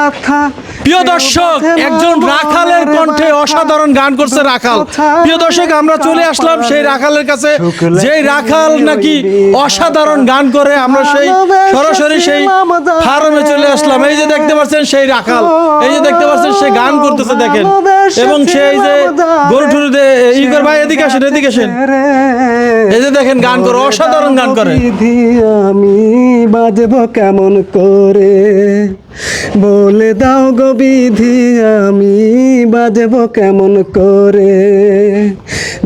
গাথা। প্রিয় দর্শক, একজন রাখালের কণ্ঠে অসাধারণ গান করছে রাখাল। প্রিয় দর্শক, আমরা চলে আসলাম সেই রাখালের কাছে, যেই রাখাল নাকি অসাধারণ গান করে। আমরা সেই সরাসরি সেই ফার্মে চলে আসলাম। এই যে দেখতে পাচ্ছেন সেই রাখাল, এই যে দেখতে পাচ্ছেন সে গান করতেছে দেখেন। এবং সেই যে গরু টুরু ইগর ভাই এদিকে আসেন, এদিকে আসেন। এই যে দেখেন গান করে, অসাধারণ গান করে। আমি বাজবো কেমন করে, বলে দাও গো বিধি আমি বাজবো কেমন করে।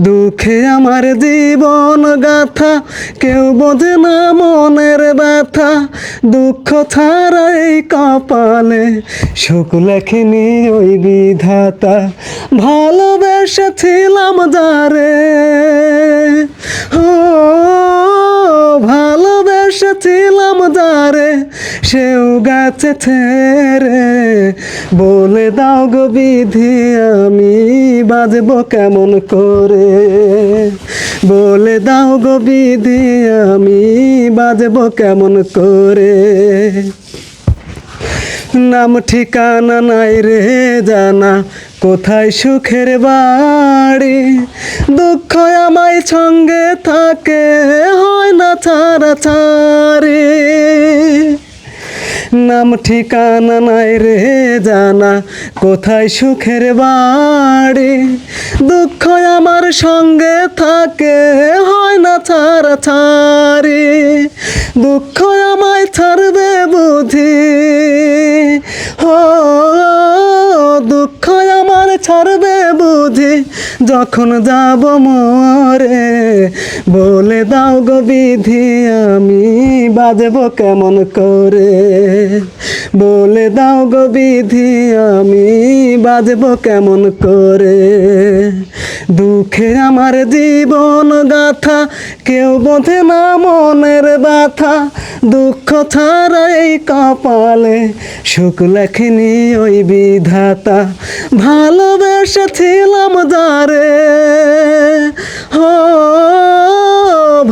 দুঃখে আমার জীবন গাথা, কেউ বোঝে না মনের ব্যথা। দুঃখ ছাড়াই কপালে সুখ লেখেনি ওই বিধাতা। ভালোবেসেছিলাম যারে, ও ভালোবেসেছিলাম যারে, সেও গেছে ছেড়ে। বলে দাও গো বিধি আমি বাজবো কেমন করে, বলে দাও গো বিধি আমি বাজবো কেমন করে। নাম ঠিকানা নাই রে জানা, কোথায় সুখের বাড়ি। দুঃখ আমায় সঙ্গে থাকে, হয় না ছাড়াছাড়ি। নাম ঠিকানা নাই রে জানা, কোথায় সুখের বাড়ি। দুঃখ আমার সঙ্গে থাকে, হয় না ছাড়াছাড়ি। দুঃখ আমায় ছাড়বে বুঝি, ও দুঃখ আমার ছাড়বে বুঝি যখন যাব মরে। বলে দাও গো বিধি আমি বাজবো কেমন করে, বলে দাও গো বিধি আমি বাজবো কেমন করে। দুঃখে আমার জীবন গাথা, কেউ বোঝে না মনের ব্যথা। দুঃখ ছাড়াই কপালে সুখ লেখেনি ওই বিধাতা। ভালোবেসেছিলাম যারে, ও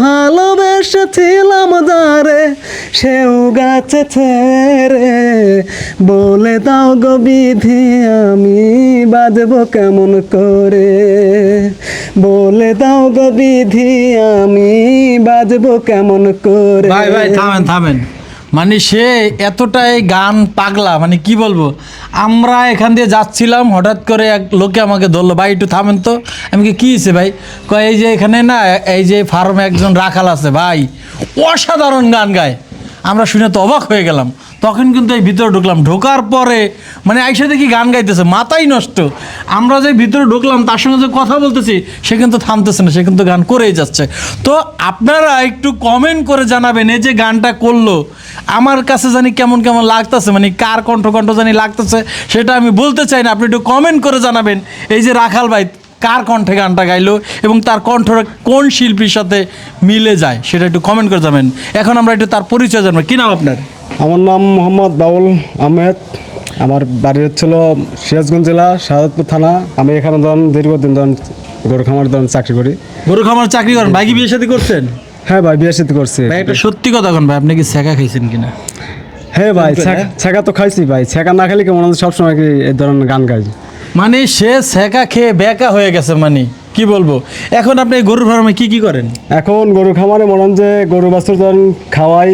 ভালোবেসেছিলাম যারে, সেও গাছে ছেড়ে। বলে দাও গো বিধি আমি বাজবো কেমন করে, বলে দাও গো বিধি আমি বাজবো কেমন করে। ভাই ভাই থামেন থামেন, মানে সে এতটাই গান পাগলা, মানে কি বলবো। আমরা এখান দিয়ে যাচ্ছিলাম, হঠাৎ করে এক লোকে আমাকে ধরলো, ভাই একটু থামেন তো। আমি কি হয়েছে ভাই? কয় এই যে এখানে না, এই যে ফার্মে একজন রাখাল আছে ভাই, অসাধারণ গান গায়। আমরা শুনে তো অবাক হয়ে গেলাম। তখন কিন্তু এই ভিতরে ঢুকলাম, ঢোকার পরে মানে আইসা দেখি গান গাইতেছে, মাথাই নষ্ট। আমরা যে ভিতরে ঢুকলাম, তার সঙ্গে যে কথা বলতেছি, সে কিন্তু থামতেছে না, সে কিন্তু গান করেই যাচ্ছে। তো আপনারা একটু কমেন্ট করে জানাবেন, এই যে গানটা করলো আমার কাছে জানি কেমন কেমন লাগতেছে, মানে কার কণ্ঠ কণ্ঠ জানি লাগতেছে, সেটা আমি বলতে চাই না। আপনি একটু কমেন্ট করে জানাবেন, এই যে রাখাল ভাই কার কণ্ঠে গানটা গাইলো এবং তার কণ্ঠটা কোন শিল্পীর সাথে মিলে যায়, সেটা একটু কমেন্ট করে যাবেন। এখন আমরা একটু তার পরিচয় জানবো। কি নাম আপনার? আমার নাম মোহাম্মদ বাউল আহমেদ। আমার বাড়ি হচ্ছিল সিরাজগঞ্জ জেলা শাহাদাতপুর থানা। আমি এখানে ধরুন দীর্ঘদিন ধরুন গরু খামার ধরুন চাকরি করি। গরু খামার চাকরি করেন? ভাই কি বিয়ে শাদী করছেন? হ্যাঁ ভাই, বিয়ে শাদী করছি। ভাই একটা সত্যি কথা কোন ভাই, আপনি কি ছেঁকা খাইছেন কিনা? হ্যাঁ ভাই, ছেঁকা তো খাইছি ভাই। ছেঁকা না খেলে কেমন সবসময় কি এই ধরনের গান গাই। মানে সে ছেঁকা খেয়ে বেকা হয়ে গেছে, মানে কি বলবো। এখন আপনি গরুর ফার্মে কি কি করেন? এখন গরু খামারে মনে হন যে গরু বাছুর ধরুন খাওয়াই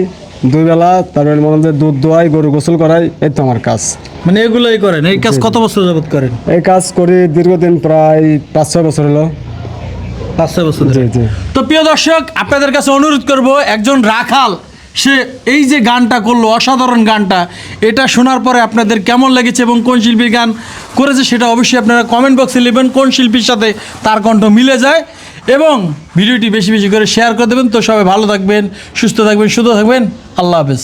2 বেলা, তারপরে মনে হন যে দুধ দোয়াই, গরু গোসল করাই, এই তো আমার কাজ। মানে এগুলোই করেন? এই কাজ কত বছর যাবত করেন? এই কাজ করি দীর্ঘদিন, প্রায় 5-6 বছর হলো। 5-6 বছর। জি জি। তো প্রিয় দর্শক, আপনাদের কাছে অনুরোধ করব, একজন রাখাল সে এই যে গানটা করলো, অসাধারণ গানটা, এটা শোনার পরে আপনাদের কেমন লেগেছে এবং কোন শিল্পীর গান করেছে সেটা অবশ্যই আপনারা কমেন্ট বক্সে লিখবেন, কোন শিল্পীর সাথে তার কণ্ঠ মিলে যায়। এবং ভিডিওটি বেশি বেশি করে শেয়ার করে দেবেন। তো সবাই ভালো থাকবেন, সুস্থ থাকবেন, সুস্থ থাকবেন। আল্লাহ হাফেজ।